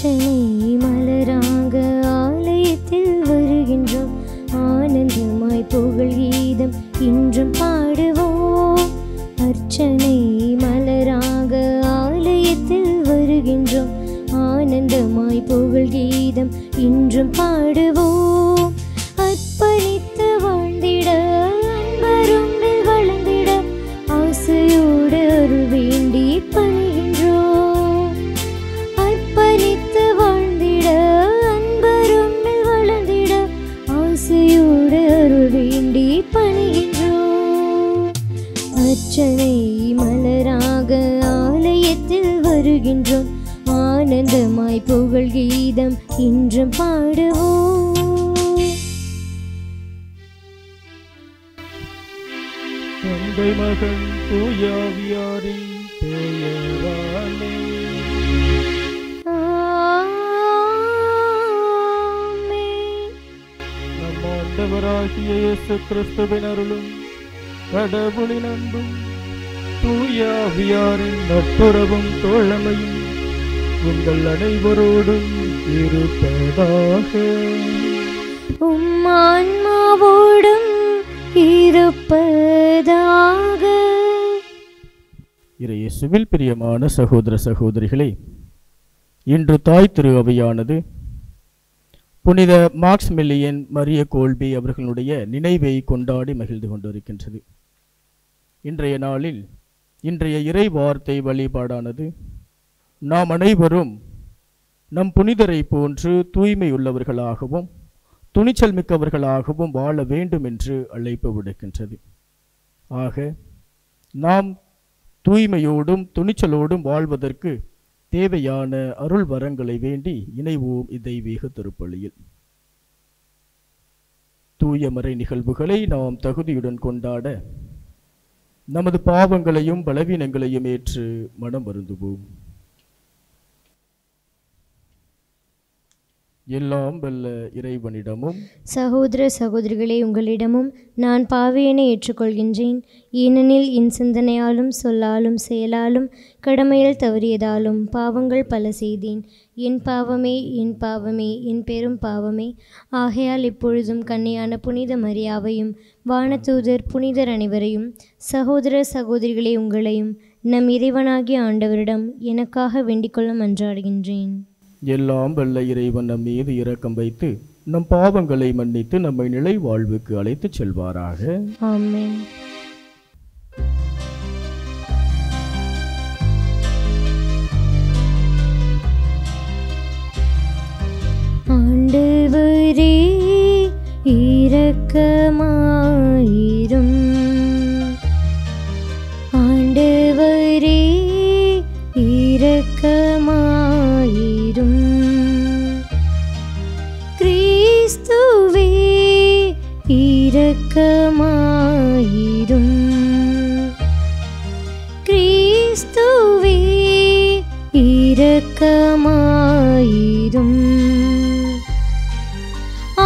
அர்ச்சனை மலராக ஆலயத்தில் வருகின்றோம். ஆனந்தமாய் புகழ் கீதம் இன்றும் பாடுவோம். அர்ச்சனை மலராக ஆலயத்தில் வருகின்றோம். ஆனந்தமாய் புகழ் கீதம் இன்றும் பாடுவோம். அர்ப்பணித்து வாழ்ந்திட அன்பரும்பில் வளர்ந்திட ஆசையோடு அருள் வேண்டி பணிகின்றோம். அர்ப்பணித்து வாழ்ந்திட அன்பரும்பில் வளர்ந்திட ஆசையோடு அருள் வேண்டி பணிகின்றோம். அர்ச்சனை மலராக ஆலயத்தில் வருகின்றோம். ஆனந்தமாய் புகழ் கீதம் இன்றும் பாடுவோம். தந்தை மகன் தூய ஆவியாரின் பெயராலே ஆமென். நம் ஆண்டவராகிய இயேசு கிறிஸ்துவின் அருளும் கடவுளின் அன்பும் தூய ஆவியாரின் நட்புறவும் தோழமையும் உங்கள் அனைவரோடும் இருப்பதாக. உம் ஆன்மாவோடும் இருப்பதாக. இயேசுவில் பிரியமான சகோதர சகோதரிகளே, இன்று தாய் திரு அவையானது புனித மாக்ஸ்மில்லியன் மரிய கோல்பி அவர்களுடைய நினைவை கொண்டாடி மகிழ்ந்து கொண்டிருக்கின்றது. இன்றைய நாளில் இன்றைய இறை வார்த்தை வழிபாடானது நாம் அனைவரும் நம் புனிதரை போன்று தூய்மையுள்ளவர்களாகவும் துணிச்சல் மிக்கவர்களாகவும் வாழ வேண்டும் என்று அழைப்பு விடுக்கின்றது. ஆக நாம் தூய்மையோடும் துணிச்சலோடும் வாழ்வதற்கு தேவையான அருள் வரங்களை வேண்டி இணைவோம் இத்தெய்வீக திருப்பலியில். தூயமறை நிகழ்வுகளை நாம் தகுதியுடன் கொண்டாட நமது பாவங்களையும் பலவீனங்களையும் ஏற்று மனம் வருந்துவோம். எல்லாம் வல்ல இறைவனிடமும் சகோதர சகோதரிகளே, உங்களிடமும் நான் பாவியனை ஏற்றுக்கொள்கின்றேன். ஏனெனில் என் சிந்தனையாலும் சொல்லாலும் செயலாலும் கடமையில் தவறியதாலும் பாவங்கள் பல செய்தேன். என் பாவமே என் பாவமே என் பெரும் பாவமே. ஆகையால் இப்பொழுதும் கன்னியான புனித மரியாவையும் வானதூதர் புனிதர் அனைவரையும் சகோதர சகோதரிகளே உங்களையும் நம் இறைவனாகிய ஆண்டவரிடம் எனக்காக வேண்டிக்கொள்ள மன்றாடுகின்றேன். எல்லாம் வல்ல இறைவன் நம் மீது இரக்கம் வைத்து நம் பாவங்களை மன்னித்து நம்மை நிலை வாழ்வுக்கு அழைத்துச் செல்வாராக. ஆமென். ஆண்டவரே இரக்கமாயிரும். ஆண்டவரே இரக்கமாயிரும். கிறிஸ்துவே இரக்கமாயிரும். கிறிஸ்துவே இரக்கமாயிரும்.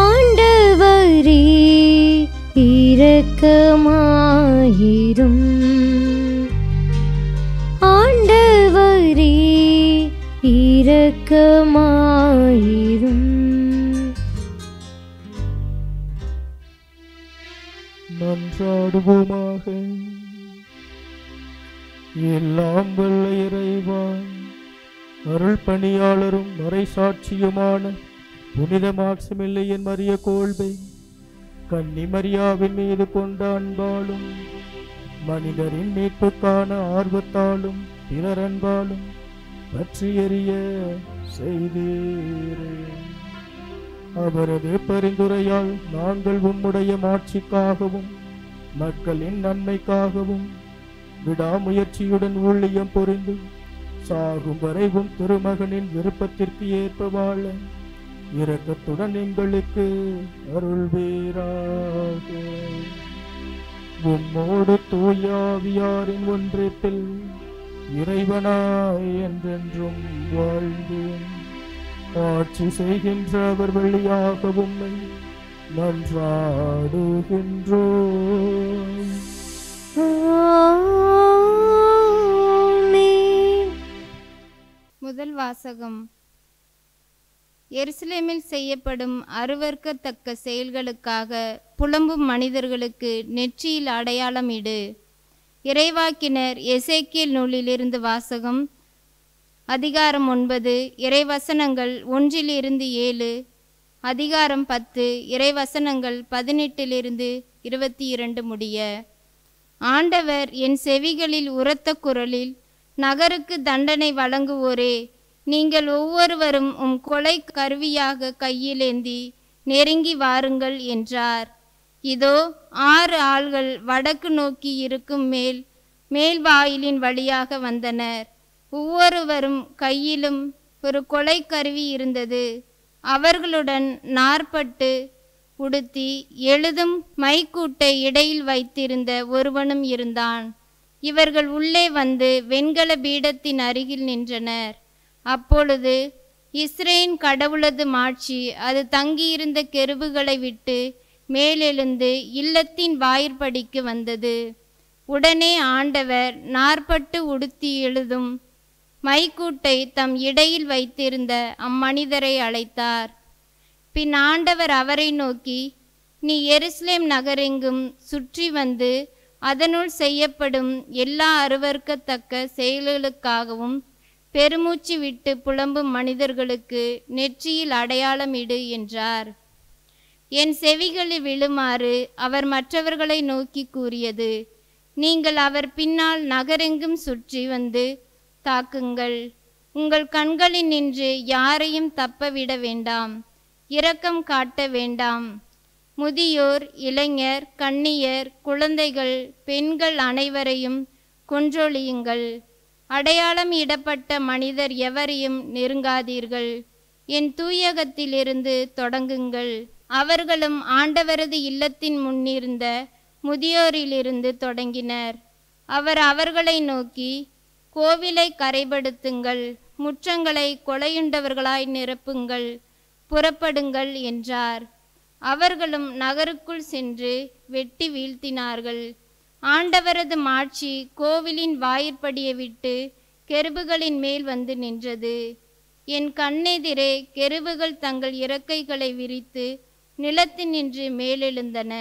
ஆண்டவரே இரக்கமாயிரும். ஆண்டவரே இரக்கமாயிரும். மன்றாடுவோமாக. எல்லாம் வல்ல இறைவா, அருள் பணியாளரும் மறைசாட்சியுமான புனித மாக்சிமில்லியன் மரிய கோல்பை கன்னி மரியாவின் மீது கொண்ட அன்பாலும் மனிதரின் மீட்புக்கான ஆர்வத்தாலும் பிறர் அன்பாலும் பற்றி எறிய செய்தீரே. அவரது பரிந்துரையால் நாங்கள் உம்முடைய மாட்சிக்காகவும் மக்களின் நன்மைக்காகவும் விடாமுயற்சியுடன் ஊழியம் புரிந்து சாகும் வரைவும் திருமகனின் விருப்பத்திற்கு ஏற்ப வாழ இரக்கத்துடன் எங்களுக்கு அருள்வீராக. உம்மோடு தூய ஆவியாரின் ஒன்றிப்பில் இறைவனாய் என்றென்றும் வாழ்ந்து ஆட்சி செய்கின்ற அவர் வழியாக உம்மை மன்றாடுகின்றோம். ஆமென். முதல் வாசகம். எருசலேமில் செய்யப்படும் அருவருக்கத்தக்க செயல்களுக்காக புலம்பும் மனிதர்களுக்கு நெற்றியில் அடையாளம் இடு. இறைவாக்கினர் எசேக்கியேல் நூலிலிருந்து வாசகம். அதிகாரம் 9, இறைவசனங்கள் 1-7, அதிகாரம் 10, இறைவசனங்கள் 18-22 முடிய. ஆண்டவர் என் செவிகளில் உரத்த குரலில், நகருக்கு தண்டனை வழங்குவோரே, நீங்கள் ஒவ்வொருவரும் கொலை கருவியாக கையிலேந்தி நெருங்கி வாருங்கள் என்றார். இதோ 6 ஆள்கள் வடக்கு நோக்கி இருக்கும் மேல் வாயிலின் வழியாக வந்தனர். ஒவ்வொருவரும் கையிலும் ஒரு கொலை கருவி இருந்தது. அவர்களுடன் நாற்பட்டு உடுத்தி எழுதும் மைக்கூட்டை இடையில் வைத்திருந்த ஒருவனும் இருந்தான். இவர்கள் உள்ளே வந்து வெண்கல பீடத்தின் அருகில் நின்றனர். அப்பொழுது இஸ்ரேலின் கடவுளது மாட்சி அது தங்கியிருந்த கெருபுகளை விட்டு மேலெழுந்து இல்லத்தின் வாயிற்படிக்கு வந்தது. உடனே ஆண்டவர் நாற்பட்டு உடுத்தி எழுதும் மைக்கூட்டை தம் இடையில் வைத்திருந்த அம்மனிதரை அழைத்தார். பின் ஆண்டவர் அவரை நோக்கி, நீ எருசலேம் நகரெங்கும் சுற்றி வந்து அதனுள் செய்யப்படும் எல்லா அருவருக்கத்தக்க செயல்களுக்காகவும் பெருமூச்சு விட்டு புலம்பும் மனிதர்களுக்கு நெற்றியில் அடையாளம் இடு என்றார். என் செவிகளில் விழுமாறு அவர் மற்றவர்களை நோக்கி கூறியது, நீங்கள் அவர் பின்னால் நகரெங்கும் சுற்றி வந்து தாக்குங்கள். உங்கள் கண்களில் நின்று யாரையும் தப்ப விட வேண்டாம், இரக்கம் காட்ட வேண்டாம். முதியோர், இளைஞர், கன்னியர், குழந்தைகள், பெண்கள் அனைவரையும் கொன்றொழியுங்கள். அடையாளம் இடப்பட்ட மனிதர் எவரையும் நெருங்காதீர்கள். என் தூயகத்திலிருந்து தொடங்குங்கள். அவர்களும் ஆண்டவரது இல்லத்தின் முன்னிருந்த முதியோரிலிருந்து தொடங்கினர். அவர் அவர்களை நோக்கி, கோவிலை கரைபடுத்துங்கள், முற்றங்களை கொலையுண்டவர்களாய் நிரப்புங்கள், புறப்படுங்கள் என்றார். அவர்களும் நகருக்குள் சென்று வெட்டி வீழ்த்தினார்கள். ஆண்டவரது மாட்சி கோவிலின் வாயிற்படியை விட்டு கெருபுகளின் மேல் வந்து நின்றது. என் கண்ணெதிரே கெருபுகள் தங்கள் இறக்கைகளை விரித்து நிலத்தினின்று மேலெழுந்தன.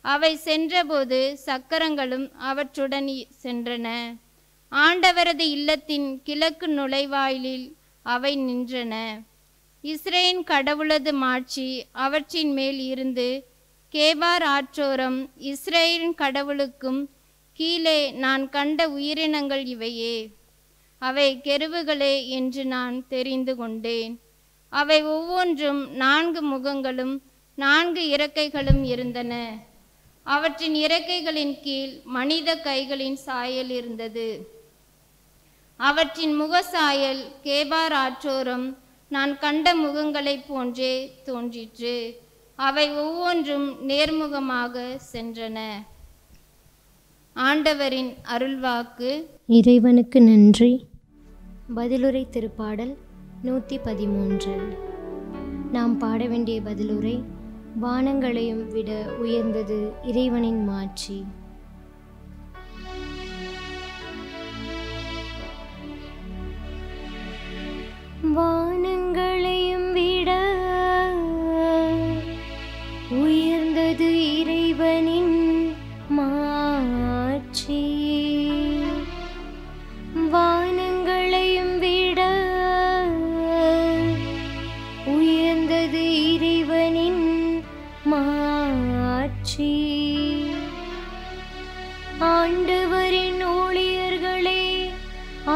அவை சென்றபோது சக்கரங்களும் அவற்றுடன் சென்றன. ஆண்டவரது இல்லத்தின் கிழக்கு நுழைவாயிலில் அவை நின்றன. இஸ்ரேலின் கடவுளது மாட்சி அவற்றின் மேல் இருந்து கேபார் ஆற்றோரம் இஸ்ரேலின் கடவுளுக்கும் கீழே நான் கண்ட உயிரினங்கள் இவையே. அவை கெருபுகளே என்று நான் தெரிந்து கொண்டேன். அவை ஒவ்வொன்றும் 4 முகங்களும் 4 இறக்கைகளும் இருந்தன. அவற்றின் இறக்கைகளின் கீழ் மனித கைகளின் சாயல் இருந்தது. அவற்றின் முகசாயல் கேபார் ஆற்றோரம் நான் கண்ட முகங்களைப் போன்றே தோன்றிற்று. அவை ஒவ்வொன்றும் நேர்முகமாக சென்றன. ஆண்டவரின் அருள்வாக்கு. இறைவனுக்கு நன்றி. பதிலுரை திருப்பாடல் 113. நாம் பாட வேண்டிய பதிலுரை, வானங்களையும் விட உயர்ந்தது இறைவனின் மாட்சி. வானங்களையும் விட உயர்ந்தது இறைவனின் மாட்சி. வானங்களையும் விட உயர்ந்தது இறைவனின் மாட்சி. ஆண்டவரின் ஊழியர்களே,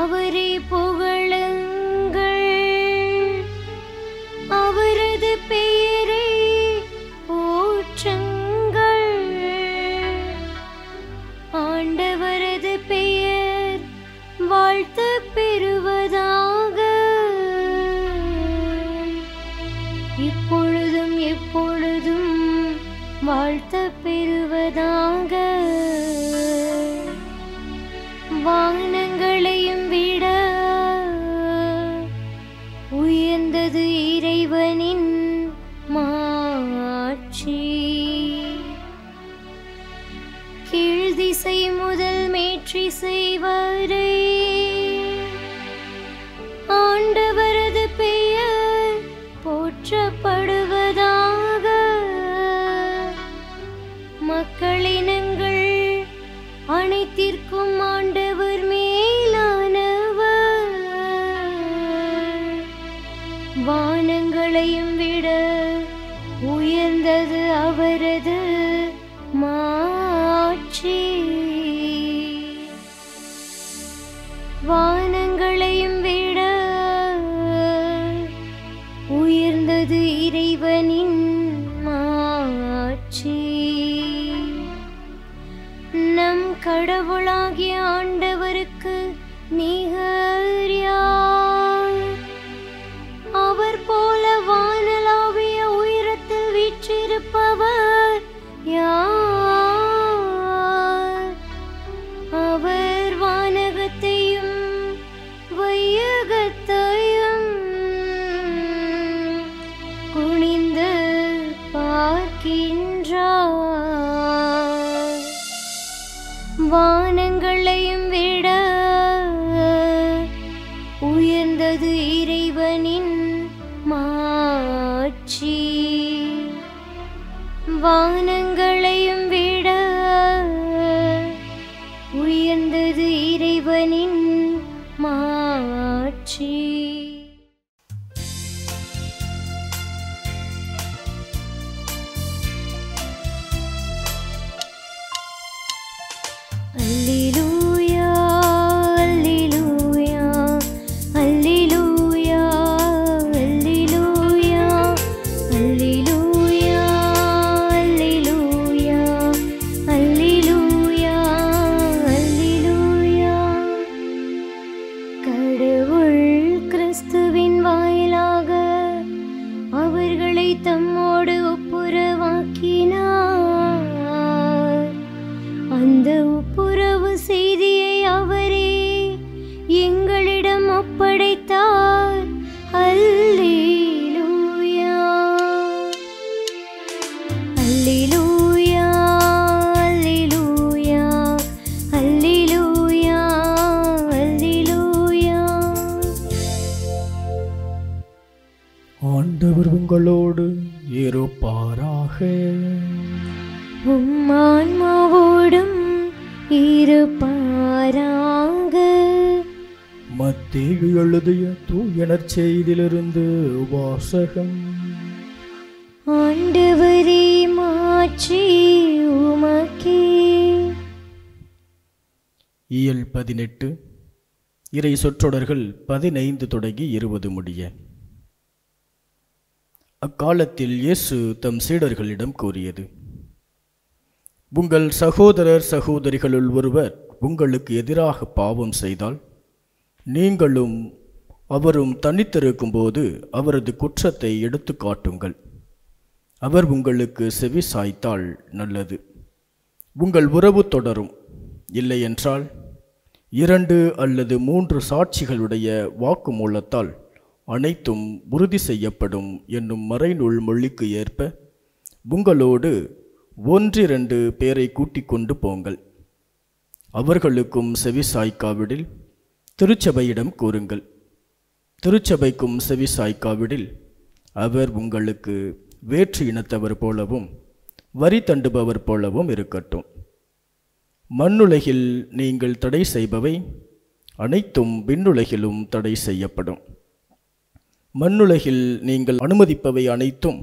அவரை புகழுங்கள், அவரது பெயரை போற்றுங்கள். ஆண்டவரது பெயர் வாழ்த்து பெறுவதாக, இப்பொழுதும் எப்பொழுதும் வாழ்த்து பெறுவதாக. வானங்களையும் விட உயர்ந்தது இறைவனின் மாட்சி. கீழ்திசை முதல் மேற்றிசை வரை ஆண்டவரது பெயர் மக்களினங்கள் அனைத்திற்கும் ஆண்டவர் மேலானவர். வானங்களையும் விட உயர்ந்தது அவரது மாட்சி. வானங்களையும் விட உயர்ந்தது இறைவனின் மாட்சி. நம் கடவுளாகிய ஆண்டவருக்கு நிகர் யார்? அவர் போல வானளாவிய உயரத்தில் வீற்றிருப்பவர் யார்? அவர் வானகத்தையும் வையகத்தையும் குனிந்து பார்க்கின்றார். வானங்களையும் விட உயர்ந்தது இறைவனின் மாட்சி. வானங்களையும் விட உயர்ந்தது இறைவனின் மாட்சி. அல்லேலூயா அல்லேலூயா அல்லேலூயா அல்லேலூயா அல்லேலூயா அல்லேலூயா அல்லேலூயா அல்லேலூயா. கடவுள் கிறிஸ்துவின் வாயிலாக அவர்களை தம்மோடு ஒப்புரவாக்கினார். அந்த ஒப்புரவு செய்தியை அவரே எங்களிடம் ஒப்படைத்தார். அல்லேலூயா அல்லேலூயா அல்லேலூயா அல்லேலூயா அல்லேலூயா. ஆண்டவர் உங்களோடு இருப்பாராக. உம்மான்மாவோடும் இருப்பாராக. மத்தேயு எழுதிய தூய நற்செய்தியிலிருந்து வாசகம். ஆண்டவரே மாட்சி உமக்கே. இயல் 18 இறை சொற்றொடர்கள் 15 தொடங்கி 20 முடிய. அக்காலத்தில் இயேசு தம் சீடர்களிடம் கூறியது: உங்கள் சகோதரர் சகோதரிகளுள் ஒருவர் உங்களுக்கு எதிராக பாவம் செய்தால் நீங்களும் அவரும் தனித்திருக்கும் போது அவரது குற்றத்தை எடுத்து காட்டுங்கள். அவர் உங்களுக்கு செவி சாய்த்தால் நல்லது, உங்கள் உறவு தொடரும். இல்லையென்றால் 2 அல்லது 3 சாட்சிகளுடைய வாக்குமூலத்தால் அனைத்தும் உறுதி செய்யப்படும் என்னும் மறைநூல் மொழிக்கு ஏற்ப உங்களோடு 1-2 பேரை கூட்டிக் கொண்டு போங்கள். அவர்களுக்கும் செவி சாய்க்காவிடில் திருச்சபையிடம் கூறுங்கள். திருச்சபைக்கும் செவி சாய்க்காவிடில் அவர் உங்களுக்கு வேற்று இனத்தவர் போலவும் வரி தண்டுபவர் போலவும் இருக்கட்டும். மண்ணுலகில் நீங்கள் தடை செய்பவை அனைத்தும் விண்ணுலகிலும் தடை செய்யப்படும். மண்ணுலகில் நீங்கள் அனுமதிப்பவை அனைத்தும்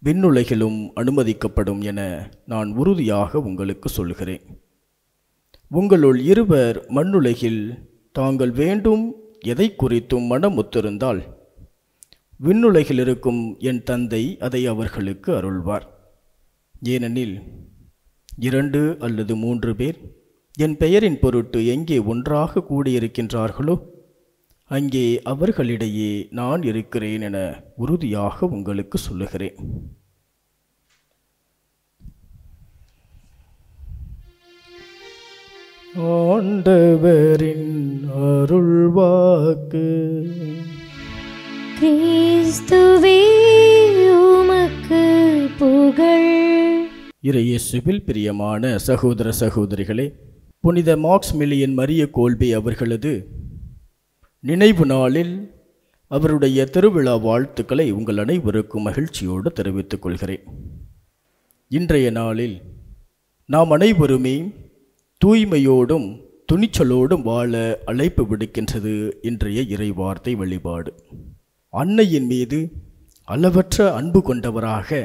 விண்ணுலகிலும் அனுமதிக்கப்படும் என நான் உறுதியாக உங்களுக்கு சொல்கிறேன். உங்களுள் 2 மண்ணுலகில் தாங்கள் வேண்டும் எதை குறித்தும் மனமுத்திருந்தால் விண்ணுலகில் இருக்கும் என் தந்தை அதை அவர்களுக்கு அருள்வார். ஏனெனில் 2 அல்லது 3 பேர் என் பெயரின் பொருட்டு எங்கே ஒன்றாக கூடியிருக்கின்றார்களோ அங்கே அவர்களிடையே நான் இருக்கிறேன் என உறுதியாக உங்களுக்கு சொல்லுகிறேன். ஆண்டவரின் அருள்வாக்கு. கிறிஸ்துவே உமக்கு புகழ். இறையேசுவில் பிரியமான சகோதர சகோதரிகளே, புனித மாக்ஸ்மிலியன் மரிய கோல்பே அவர்களது நினைவு நாளில் அவருடைய திருவிழா வாழ்த்துக்களை உங்கள் அனைவருக்கும் மகிழ்ச்சியோடு தெரிவித்துக் கொள்கிறேன். இன்றைய நாளில் நாம் அனைவருமே தூய்மையோடும் துணிச்சலோடும் வாழ அழைப்பு விடுக்கின்றது இன்றைய இறைவார்த்தை வழிபாடு. அன்னையின் மீது அளவற்ற அன்பு கொண்டவராக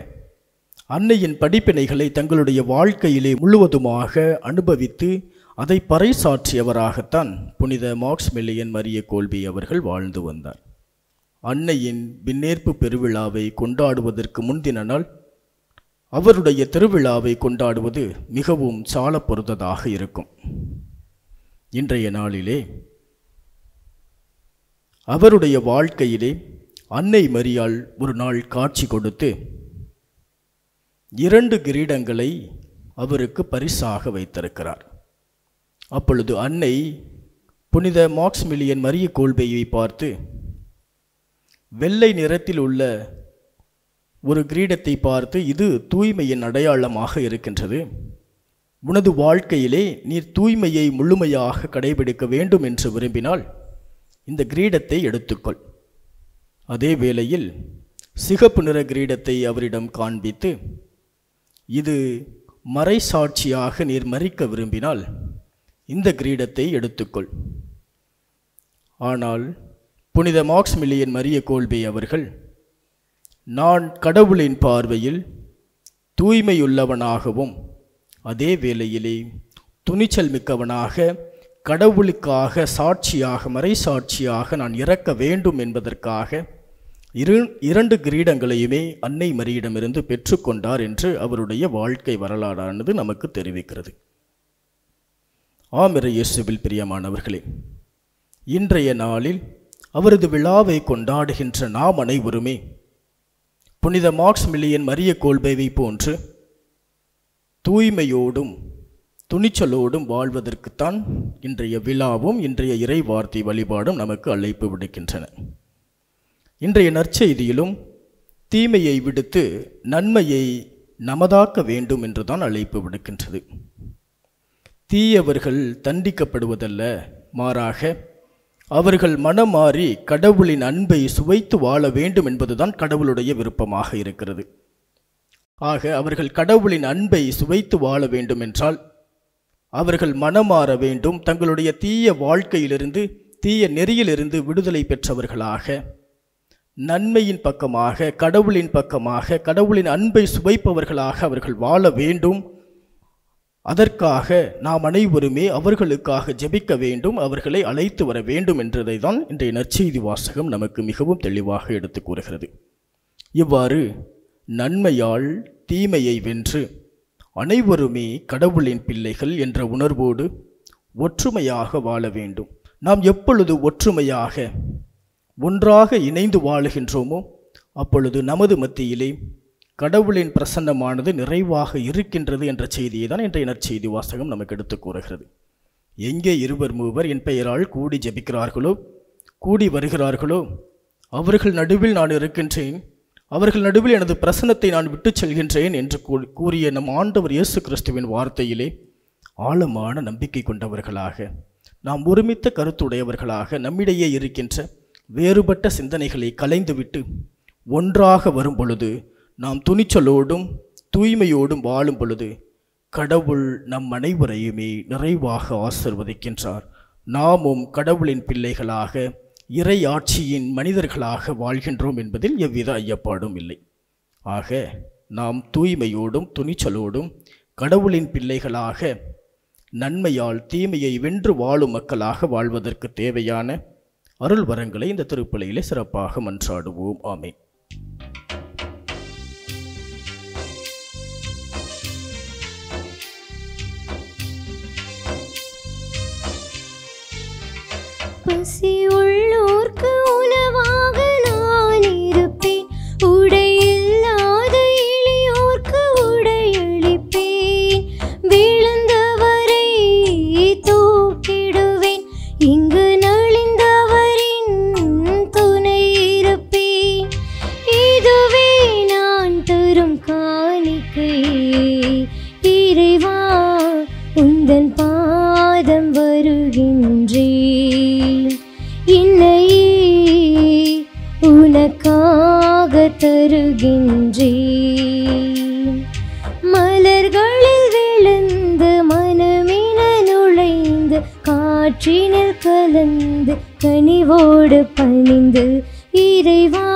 அன்னையின் படிப்பினைகளை தங்களுடைய வாழ்க்கையிலே முழுவதுமாக அனுபவித்து அதை பறைசாற்றியவராகத்தான் புனித மாக்ஸ்மில்லியன் மரிய கோல்பி அவர்கள் வாழ்ந்து வந்தார். அன்னையின் விண்ணேற்பு பெருவிழாவை கொண்டாடுவதற்கு முந்தின நாள் அவருடைய திருவிழாவை கொண்டாடுவது மிகவும் சால பொருத்ததாக இருக்கும். இன்றைய நாளிலே அவருடைய வாழ்க்கையிலே அன்னை மரியாள் ஒரு நாள் காட்சி கொடுத்து 2 கிரீடங்களை அவருக்கு பரிசாக வைத்திருக்கிறார். அப்பொழுது அன்னை புனித மாக்ஸ்மில்லியன் மரிய கோல்பையை பார்த்து, வெள்ளை நிறத்தில் உள்ள ஒரு கிரீடத்தை பார்த்து, இது தூய்மையின் அடையாளமாக இருக்கின்றது. உனது வாழ்க்கையிலே நீர் தூய்மையை முழுமையாக கடைபிடிக்க வேண்டும் என்று விரும்பினால் இந்த கிரீடத்தை எடுத்துக்கொள். அதே வேளையில் சிகப்பு நிற கிரீடத்தை அவரிடம் காண்பித்து, இது மறைசாட்சியாக நீர் மறிக்க விரும்பினால் இந்த கிரீடத்தை எடுத்துக்கொள். ஆனால் புனித மாக்ஸ்மில்லியன் மரிய கோல்பி அவர்கள், நான் கடவுளின் பார்வையில் தூய்மையுள்ளவனாகவும் அதே வேளையிலே துணிச்சல் மிக்கவனாக கடவுளுக்காக சாட்சியாக மறைசாட்சியாக நான் இறக்க வேண்டும் என்பதற்காக 2 கிரீடங்களையுமே அன்னை மரியிடமிருந்து பெற்றுக்கொண்டார் என்று அவருடைய வாழ்க்கை வரலாறானது நமக்கு தெரிவிக்கிறது. ஆமிர இயேசுவில் பிரியமானவர்களே, இன்றைய நாளில் அவரது விழாவை கொண்டாடுகின்ற நாம் அனைவருமே புனித மாக்ஸ்மில்லியன் மரிய கோல்பைவை போன்று தூய்மையோடும் துணிச்சலோடும் வாழ்வதற்குத்தான் இன்றைய விழாவும் இன்றைய இறை வார்த்தை வழிபாடும் நமக்கு அழைப்பு விடுக்கின்றன. இன்றைய நற்செய்தியிலும் தீமையை விடுத்து நன்மையை நமதாக்க வேண்டும் என்றுதான் அழைப்பு விடுக்கின்றது. தீயவர்கள் தண்டிக்கப்படுவதல்ல, மாறாக அவர்கள் மனம் மாறி கடவுளின் அன்பை சுவைத்து வாழ வேண்டும் என்பதுதான் கடவுளுடைய விருப்பமாக இருக்கிறது. ஆக அவர்கள் கடவுளின் அன்பை சுவைத்து வாழ வேண்டும் என்றால் அவர்கள் மனமாற வேண்டும். தங்களுடைய தீய வாழ்க்கையிலிருந்து தீய நெறியிலிருந்து விடுதலை பெற்றவர்களாக நன்மையின் பக்கமாக கடவுளின் பக்கமாக கடவுளின் அன்பை சுவைப்பவர்களாக அவர்கள் வாழ வேண்டும். அதற்காக நாம் அனைவருமே அவர்களுக்காக ஜெபிக்க வேண்டும், அவர்களை அழைத்து வர வேண்டும் என்றதை தான் இன்றைய நற்செய்தி வாசகம் நமக்கு மிகவும் தெளிவாக எடுத்து கூறுகிறது. இவ்வாறு நன்மையால் தீமையை வென்று அனைவருமே கடவுளின் பிள்ளைகள் என்ற உணர்வோடு ஒற்றுமையாக வாழ வேண்டும். நாம் எப்பொழுது ஒற்றுமையாக ஒன்றாக இணைந்து வாழுகின்றோமோ அப்பொழுது நமது மத்தியிலே கடவுளின் பிரசன்னமானது நிறைவாக இருக்கின்றது என்ற செய்தியை தான் இன்றைய நற்செய்தி வாசகம் நமக்கு எடுத்து கூறுகிறது. எங்கே 2-3 என் பெயரால் கூடி ஜெபிக்கிறார்களோ கூடி வருகிறார்களோ அவர்கள் நடுவில் நான் இருக்கின்றேன், அவர்கள் நடுவில் எனது பிரசன்னத்தை நான் விட்டு செல்கின்றேன் என்று கூறிய நம் ஆண்டவர் இயேசு கிறிஸ்துவின் வார்த்தையிலே ஆழமான நம்பிக்கை கொண்டவர்களாக நாம் ஒருமித்த கருத்துடையவர்களாக நம்மிடையே இருக்கின்ற வேறுபட்ட சிந்தனைகளை கலைந்துவிட்டு ஒன்றாக வரும் பொழுது நாம் துணிச்சலோடும் தூய்மையோடும் வாழும் பொழுது கடவுள் நம் அனைவரையுமே நிறைவாக ஆசீர்வதிக்கின்றார். நாமும் கடவுளின் பிள்ளைகளாக இறை ஆட்சியின் மனிதர்களாக வாழ்கின்றோம் என்பதில் எவ்வித ஐயப்பாடும் இல்லை. ஆக நாம் தூய்மையோடும் துணிச்சலோடும் கடவுளின் பிள்ளைகளாக நன்மையால் தீமையை வென்று வாழும் மக்களாக வாழ்வதற்கு தேவையான அருள் வரங்களை இந்த திருப்பலியிலே சிறப்பாக மன்றாடுவோம். ஆமென். பசி உள்ளோர்க்கு உணவாக நான் இருப்பேன், உடையில்லாத எளியோர்க்கு உடையளிப்பேன், விழுந்தவரை தூக்கிடுவேன், இங்கு நலிந்தவரின் துணை இருப்பேன், இதுவே நான் தரும் காணிக்கை, இறைவா உந்தன் பாதம் வருகின்றேன், என்னையே உனக்காக தருகின்றேன், மலர்களில் விழுந்த காற்றினில் கலந்து கனிவோடு பணிந்து இறைவா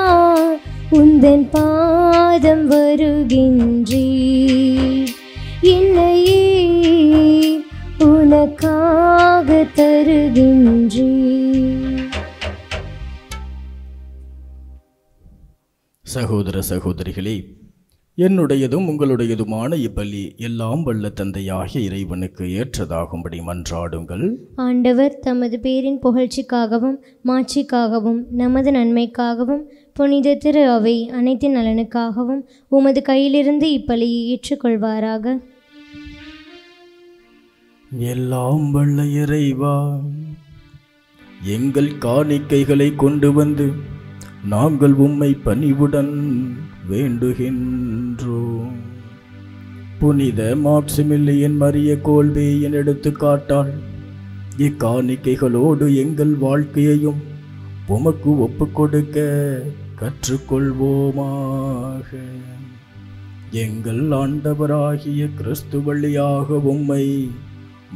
உந்தன் பாதம் வருகின்றேன். என்னையே உனக்காக தருகின்றேன். சகோதர சகோதரிகளே, என்னுடையதும் உங்களுடையதுமான இப்பலி எல்லாம் வல்ல தந்தையாகிய இறைவனுக்கு ஏற்றதாகும்படி மன்றாடுங்கள். ஆண்டவர் தமது பேரின் புகழ்ச்சிக்காகவும் மாட்சிக்காகவும் நமது நன்மைக்காகவும் புனித திரு அவை அனைத்து நலனுக்காகவும் உமது கையிலிருந்து இப்பலியை ஏற்றுக்கொள்வாராக. எல்லாம் வல்ல இறைவா, எங்கள் காணிக்கைகளை கொண்டு வந்து நாங்கள் உம்மை பணிவுடன் வேண்டுகின்றோம். புனித மாக்சிமில்லியன் மரிய கோல்பேயின் எடுத்துக்காட்டால் இக்காணிக்கைகளோடு எங்கள் வாழ்க்கையையும் உமக்கு ஒப்புக் கொடுக்க கற்றுக்கொள்வோமாக. எங்கள் ஆண்டவராகிய கிறிஸ்து வழியாக உம்மை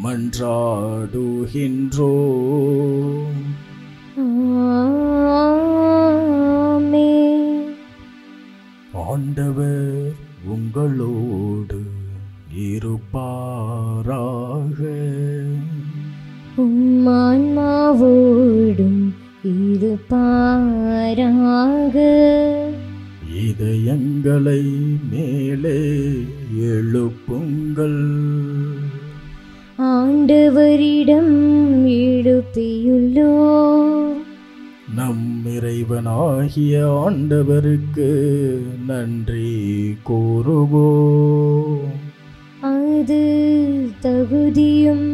மன்றாடுகின்றோம். ஆண்டவர் உங்களோடு இருப்பாராக. ஆன்மாவோடும் இருப்பாராக. இதயங்களை மேலே எழுப்புங்கள். ஆண்டவரிடம் எழுப்பியுள்ளோ. நம் இறைவனாகிய ஆண்டவருக்கு நன்றி கூறுவோம். அது தகுதியும்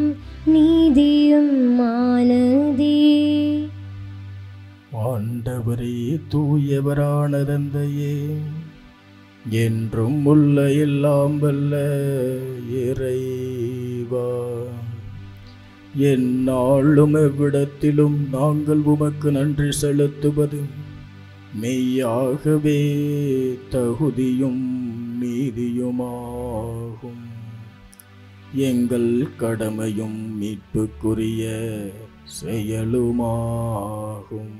நீதியும் ஆனதே. ஆண்டவரே, தூயவரான தந்தையே, என்றும் உள்ள எல்லாம் வல்ல இறைவா, எந்நாளும் எவ்விடத்திலும் நாங்கள் உமக்கு நன்றி செலுத்துவது மெய்யாகவே தகுதியும் நீதியுமாகும். எங்கள் கடமையும் மீட்புக்குரிய செயலுமாகும்.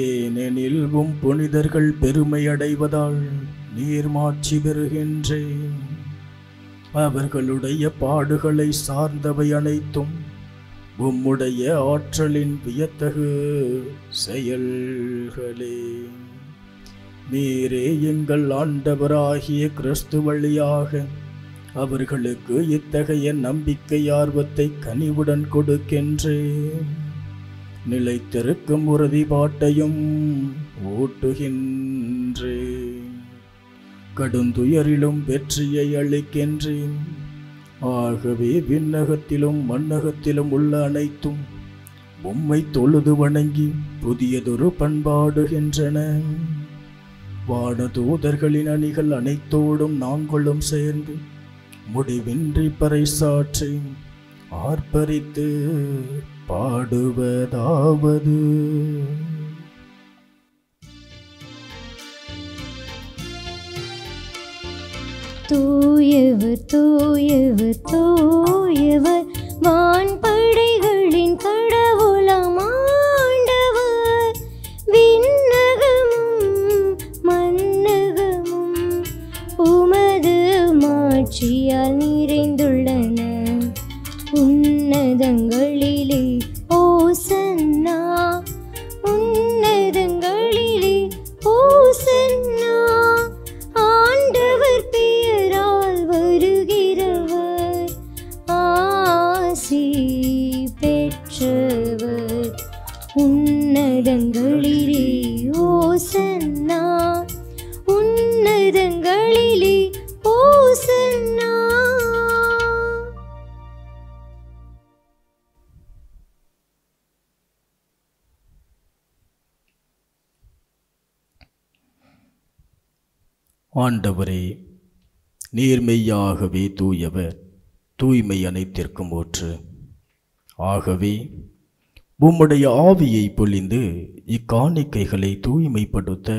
ஏனெனில் உம் புனிதர்கள் பெருமை அடைவதால் நீர் மாட்சி பெறுகின்றேன். அவர்களுடைய பாடுகளை சார்ந்தவை அனைத்தும் உம்முடைய ஆற்றலின் வியத்தகு செயல்களே. நீரே எங்கள் ஆண்டவராகிய கிறிஸ்து வழியாக அவர்களுக்கு இத்தகைய நம்பிக்கை ஆர்வத்தை கனிவுடன் கொடுக்கின்றேன். நிலைத்திருக்கும் உறுதிப்பாட்டையும் ஊட்டுகின்றேன். கடுந்துயரிலும் வெற்றியை அளிக்கின்றேன். ஆகவே விண்ணகத்திலும் மண்ணகத்திலும் உள்ள அனைத்தும் உம்மை தொழுது வணங்கி புதியதொரு பண்பாடுகின்றன. வானதூதர்களின் அணிகள் அனைத்தோடும் நாங்களும் சேர்ந்து முடிவின்றி பறைசாற்றி ஆர்ப்பரித்து பாடுவதாவது: தூயவர் தூயவர் தூயவர் வான்படைகளின் கடவுளாம் ஆண்டவர். விண்ணகமும் மண்ணகமும் உமது மாட்சியால் நிறைந்துள்ளன. உன்னதங்களிலே ஓசன்னா, உன்னதங்களிலே ஓசன்னா. ஆண்டவர் பெயரால் வருகிறவர் ஆசி பெற்றவர். உன்னதங்களிலே ஓசன்னா, உன்னதங்களிலே ஓசன்னா. ஆண்டவரே, நீர்மெய்யாகவே தூயவர், தூய்மை அனைத்திற்கும் ஊற்று. ஆகவே உம்முடைய ஆவியை பொழிந்து இக்காணிக்கைகளை தூய்மைப்படுத்த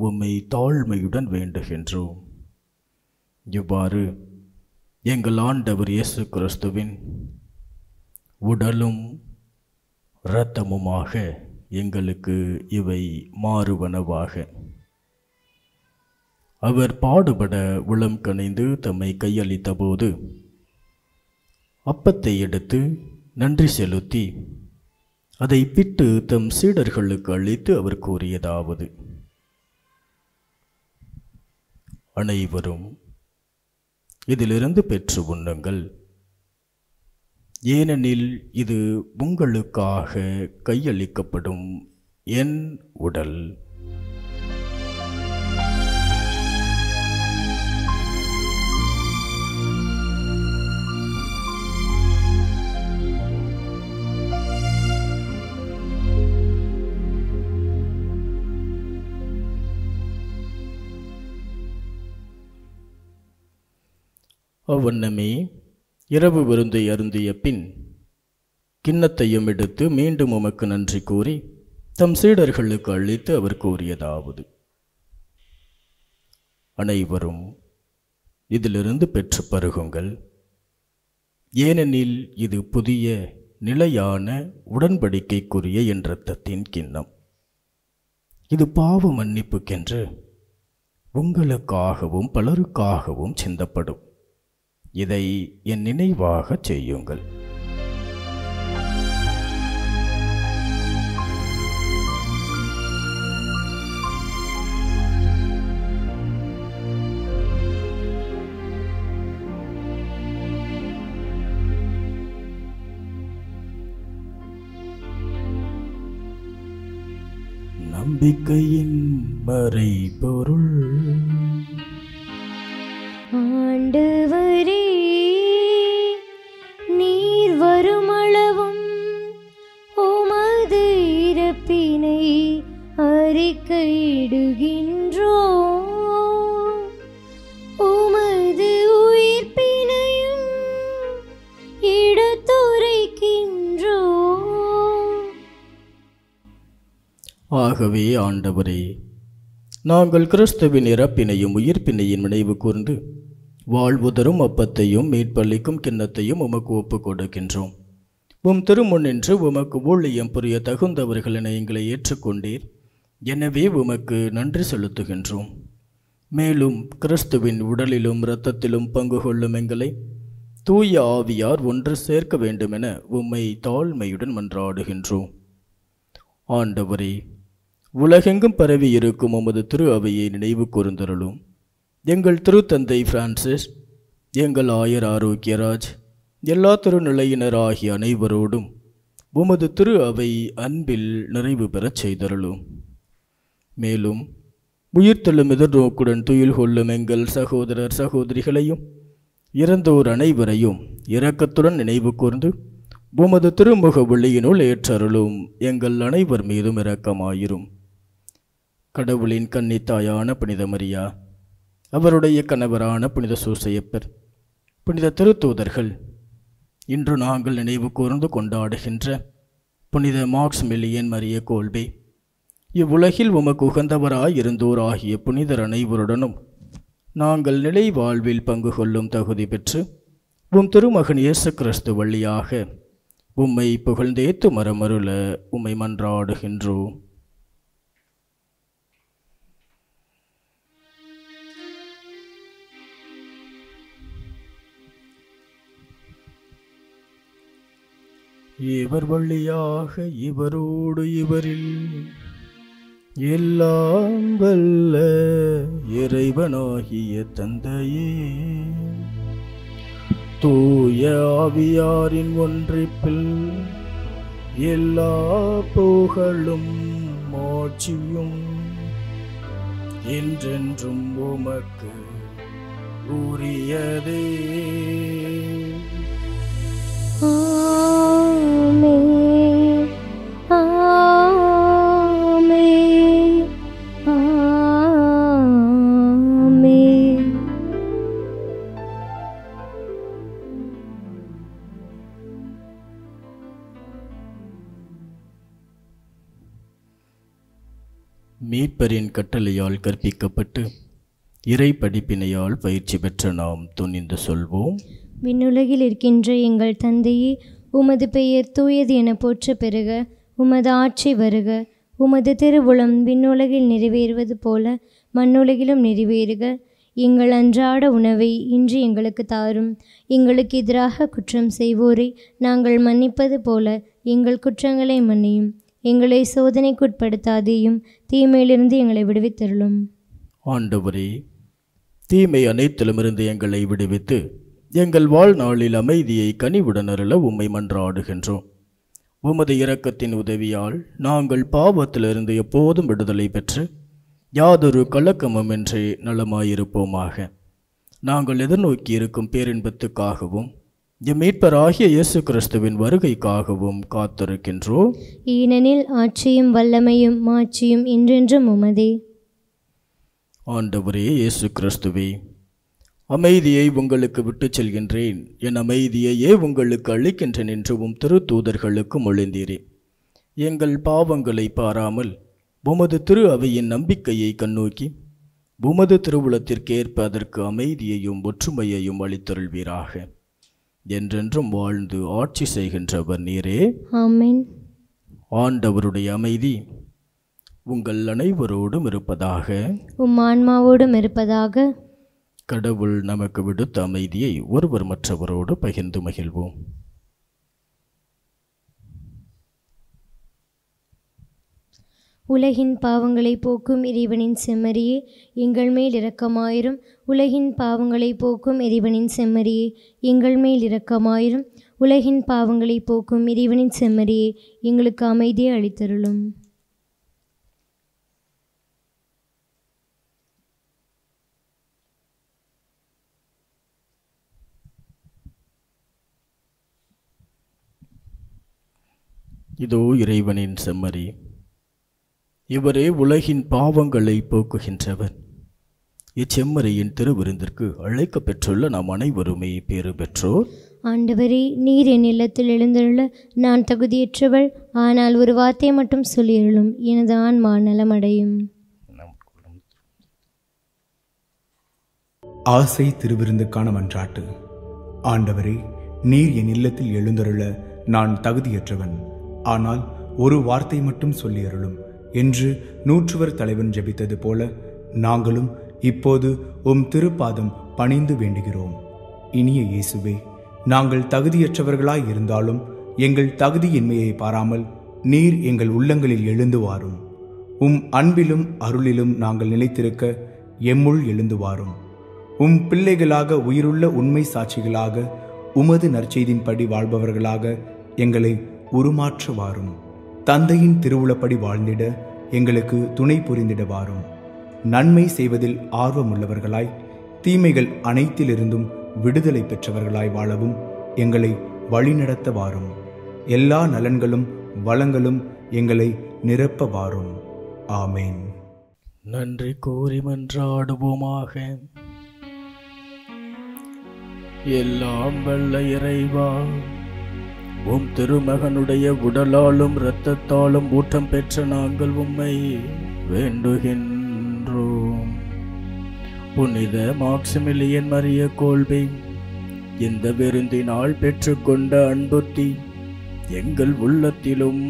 உம்மை தாழ்மையுடன் வேண்டுகின்றோம். இவ்வாறு எங்கள் ஆண்டவர் இயேசு கிறிஸ்துவின் உடலும் இரத்தமுமாக எங்களுக்கு இவை மாறுவனவாக. அவர் பாடுபட உளம் கனிந்து தம்மை கையளித்த போது அப்பத்தை எடுத்து நன்றி செலுத்தி அதை பிட்டு தம் சீடர்களுக்கு அளித்து அவர் கூறியதாவது: அனைவரும் இதிலிருந்து பெற்று உண்ணுங்கள், ஏனெனில் இது உங்களுக்காக கையளிக்கப்படும் என் உடல். அவ்வண்ணமே இரவு விருந்தை அருந்திய பின் கிண்ணத்தையும் எடுத்து மீண்டும் உமக்கு நன்றி கூறி தம் சீடர்களுக்கு அளித்து அவர் கூறியதாவது: அனைவரும் இதிலிருந்து பெற்று பருகுங்கள், ஏனெனில் இது புதிய நிலையான உடன்படிக்கைக்குரிய என் இரத்தத்தின் கிண்ணம். இது பாவ மன்னிப்புக்கென்று உங்களுக்காகவும் பலருக்காகவும் சிந்தப்படும். இதை என் நினைவாக செய்யுங்கள். நம்பிக்கையின் மறைபொருள். ஆண்டவரே, நீர் வருமளவும் உமது இறப்பினை அறிக்கையிடுகின்றோம், உமது உயிர்ப்பினையும் எடுத்துரைக்கின்றோம். ஆகவே ஆண்டவரே, நாங்கள் கிறிஸ்துவின் இறப்பினையும் உயிர்ப்பினையும் நினைவு கூர்ந்து வாழ்வு தரும் அப்பத்தையும் மீட்பளிக்கும் கிண்ணத்தையும் உமக்கு ஒப்புக் கொடுக்கின்றோம். உம் திருமுன் நின்று உமக்கு ஊழியம் புரிய தகுந்தவர்கள் என எங்களை ஏற்றுக்கொண்டீர். எனவே உமக்கு நன்றி செலுத்துகின்றோம். மேலும் கிறிஸ்துவின் உடலிலும் இரத்தத்திலும் பங்கு கொள்ளும் எங்களை தூய ஆவியார் ஒன்று சேர்க்க வேண்டுமென உம்மை தாழ்மையுடன் மன்றாடுகின்றோம். ஆண்டவரே, உலகெங்கும் பரவி இருக்கும் உமது திரு அவையை நினைவு கூர்ந்தருளும். எங்கள் திருத்தந்தை பிரான்சிஸ், எங்கள் ஆயர் ஆரோக்கியராஜ், எல்லா திருநிலையினர் ஆகிய அனைவரோடும் உமது திரு அவை அன்பில் நிறைவு பெறச் செய்தருளும். மேலும் உயிர்த்தெழும் எதிர்நோக்குடன் துயில் கொள்ளும் எங்கள் சகோதரர் சகோதரிகளையும் இறந்தோர் அனைவரையும் இரக்கத்துடன் நினைவு கூர்ந்து உமது திருமுக ஒளியினுள் ஏற்றருளும். எங்கள் அனைவர் மீதும் இரக்கமாயிரும். கடவுளின் கன்னித்தாயான புனித மரியா, அவருடைய கணவரான புனித சூசையப்பர், புனித திருத்தூதர்கள், இன்று நாங்கள் நினைவு கூர்ந்து கொண்டாடுகின்ற புனித மாக்ஸ்மில்லியன் மரிய கோல்பே, இவ்வுலகில் உமக்கு உகந்தவராய் இருந்தோர் ஆகிய புனிதர் அனைவருடனும் நாங்கள் நிலை வாழ்வில் பங்கு கொள்ளும் தகுதி பெற்று உம் திருமகன் இயேசு கிறிஸ்து வழியாக உம்மை புகழ்ந்தேத்து மரமருள உம்மை மன்றாடுகின்றோம். இவர் வழியாக இவரோடு இவரில் எல்லாம் வல்ல இறைவனாகிய தந்தையே, தூய ஆவியாரின் ஒன்றிப்பில் எல்லா புகழும் மாட்சியும் என்றென்றும் உமக்கு உரியதே. ஆமென், ஆமென், ஆமென். மீட்பரின் கட்டளையால் கற்பிக்கப்பட்டு இறை படிப்பினையால் பயிற்சி பெற்ற நாம் துணிந்து சொல்வோம்: விண்ணுலகில் இருக்கின்ற எங்கள் தந்தையே, உமது பெயர் தூயது என போற்ற பெறுக. உமது ஆட்சி வருக. உமது திருவுளம் விண்ணுலகில் நிறைவேறுவது போல மண்ணுலகிலும் நிறைவேறுக. எங்கள் அன்றாட உணவை இன்று எங்களுக்கு தாரும். எங்களுக்கு எதிராக குற்றம் செய்வோரை நாங்கள் மன்னிப்பது போல எங்கள் குற்றங்களை மன்னியும். எங்களை சோதனைக்குட்படுத்தாதேயும், தீமையிலிருந்து எங்களை விடுவித்தருளும். ஆண்டவரே, தீமை அனைத்திலுமிருந்து எங்களை விடுவித்து எங்கள் வாழ்நாளில் அமைதியை கனிவுடன் அருள உம்மை மன்றாடுகின்றோம். உமது இரக்கத்தின் உதவியால் நாங்கள் பாவத்திலிருந்து எப்போதும் விடுதலை பெற்று யாதொரு கலக்கமுமின்றி நலமாயிருப்போமாக. நாங்கள் எதிர்நோக்கி இருக்கும் பேரின்பத்துக்காகவும் எம் மீட்பராகிய இயேசு கிறிஸ்துவின் வருகைக்காகவும் காத்திருக்கின்றோம். ஏனெனில் ஆட்சியும் வல்லமையும் மாட்சியும் என்றென்றும் உமதே. ஆண்டவரே இயேசு கிறிஸ்துவே, அமைதியை உங்களுக்கு விட்டுச் செல்கின்றேன், என் அமைதியையே உங்களுக்கு அளிக்கின்றேன் என்று உம் திருத்தூதர்களுக்கு மொழிந்தீரே. எங்கள் பாவங்களை பாராமல் உமது திரு அவையின் நம்பிக்கையை கண்ணோக்கி உமது திருவுளத்திற்கேற்ப அதற்கு அமைதியையும் ஒற்றுமையையும் அளித்தருள்வீராக. என்றென்றும் வாழ்ந்து ஆட்சி செய்கின்றவர் நீரே. ஆமென். ஆண்டவருடைய அமைதி உங்கள் அனைவரோடும் இருப்பதாக. உம் ஆன்மாவோடும் இருப்பதாக. கடவுள் நமக்கு விடுத்த அமைதியை ஒருவர் மற்றவரோடு பகிர்ந்து மகிழ்வோம். உலகின் பாவங்களை போக்கும் இறைவனின் செம்மறியே, எங்கள் மேல் இரக்கமாயிரும். உலகின் பாவங்களை போக்கும் இறைவனின் செம்மறியே, எங்கள் மேல் இரக்கமாயிரும். உலகின் பாவங்களை போக்கும் இறைவனின் செம்மறியே, எங்களுக்கு அமைதியை அளித்தருளும். இதோ இறைவனின் செம்மறி, இவரே உலகின் பாவங்களை போக்குகின்றவர். இச்செம்மறியின் திருவிருந்திற்கு அழைக்க பெற்றுள்ள நாம் அனைவருமே பேறு பெற்றோர். ஆண்டவரே, நீர் என் இல்லத்தில் எழுந்தருள நான் தகுதியற்றவள். ஆனால் ஒரு வார்த்தை மட்டும் சொல்லியருளும், எனது ஆன்மா நலமடையும். ஆசை திருவிருந்துக்கான மன்றாட்டு. ஆண்டவரே, நீர் என் இல்லத்தில் எழுந்தருள நான் தகுதியற்றவன். ஆனால் ஒரு வார்த்தை மட்டும் சொல்லியருளும் என்று நூற்றுவர் தலைவன் ஜெபித்தது போல நாங்களும் இப்போது உம் திருப்பாதம் பணிந்து வேண்டுகிறோம். இனிய இயேசுவே, நாங்கள் தகுதியற்றவர்களாய் இருந்தாலும் எங்கள் தகுதியின்மையை பாராமல் நீர் எங்கள் உள்ளங்களில் எழுந்து வாரும். உம் அன்பிலும் அருளிலும் நாங்கள் நிலைத்திருக்க எம்முள் எழுந்து வாரும். உம் பிள்ளைகளாக உயிருள்ள உண்மை சாட்சிகளாக உமது நற்செய்தின்படி வாழ்பவர்களாக எங்களை உருமாற்ற வாரும். தந்தையின் திருவுளப்படி வாழ்ந்திட எங்களுக்கு துணை புரிந்திட வாரும். நன்மை செய்வதில் ஆர்வமுள்ளவர்களாய் தீமைகள் அனைத்திலிருந்தும் விடுதலை பெற்றவர்களாய் வாழவும் எங்களை வழிநடத்த வாரும். எல்லா நலன்களும் வளங்களும் எங்களை நிரப்ப வாரும். ஆமேன். நன்றி கூறி மன்றாடுவோமாக. எல்லாம் வல்ல இறைவா, உம் திருமகனுடைய உடலாலும் இரத்தத்தாலும் ஊட்டம் பெற்ற நாங்கள் உம்மை வேண்டுகின்றோம். புனித மாக்சிமிலியன் மரிய கோல்பே, இந்த விருந்தினால் பெற்றுக்கொண்ட அன்புத்தி எங்கள் உள்ளத்திலும்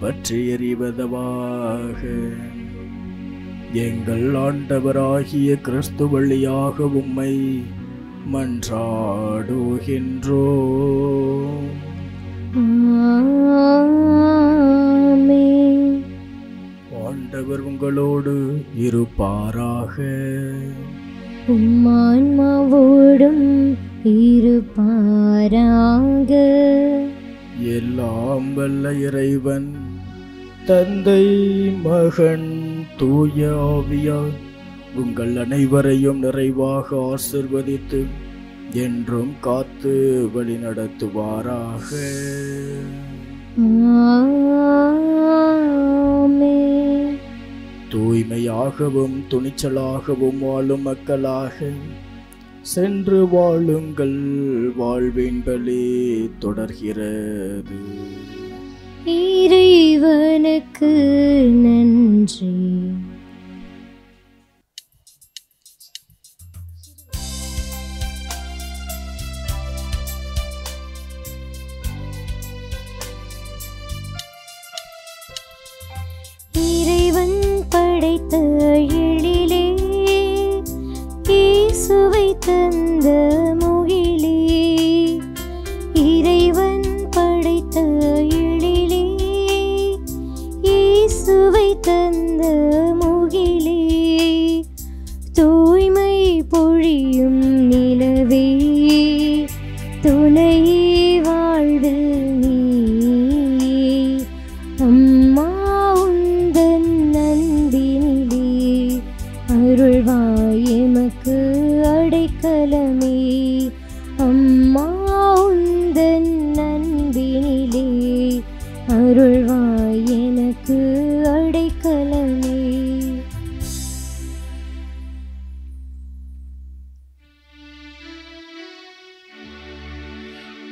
பற்றி எறிவதவாக. எங்கள் ஆண்டவராகிய கிறிஸ்து வழியாக உம்மை மன்றாடுகின்றோம். ஆண்டவர் உங்களோடு இருப்பாராக. உம் ஆன்மாவோடும் இருப்பாராக. எல்லாம் வல்ல இறைவன் தந்தை, மகன், தூய ஆவியார் உங்கள் அனைவரையும் நிறைவாக ஆசிர்வதித்து என்றும் காத்து வழி நடத்துவாராக. தூய்மையாகவும் துணிச்சலாகவும் வாழும் மக்களாக சென்று வாழுங்கள். வாழ்வின் பலி தொடர்கிறது. இறைவனுக்கு நன்றி. படைத்த எழிலே, இயேசுவை தந்த முகிலே, இறைவன் படைத்த எழிலே, இயேசுவை தந்த முகிலே, தூய்மை பொழியும் நிலவே, துணையே வாழ்வில் நீயே, அம்மா உந்தன் அன்பினிலே அருள்வாய் எமக்கு அடைக்கலமே, அம்மா உந்தன் அன்பினிலே அருள்வாய் எனக்கு அடைக்கலமே.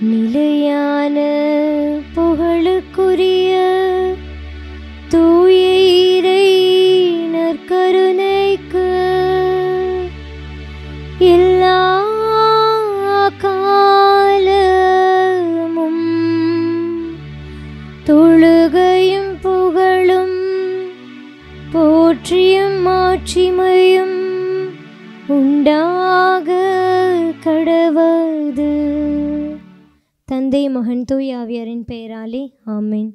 நிலையான புகழுக்குரிய தூய இறை நற்கருணைக்கு எல்லா காலமும் தொழுகையும் புகழும் போற்றியும் மாட்சிமையும் உண்டாக கடவது. தந்தை, மகன், தூய ஆவியாரின் பெயராலே ஆமென்.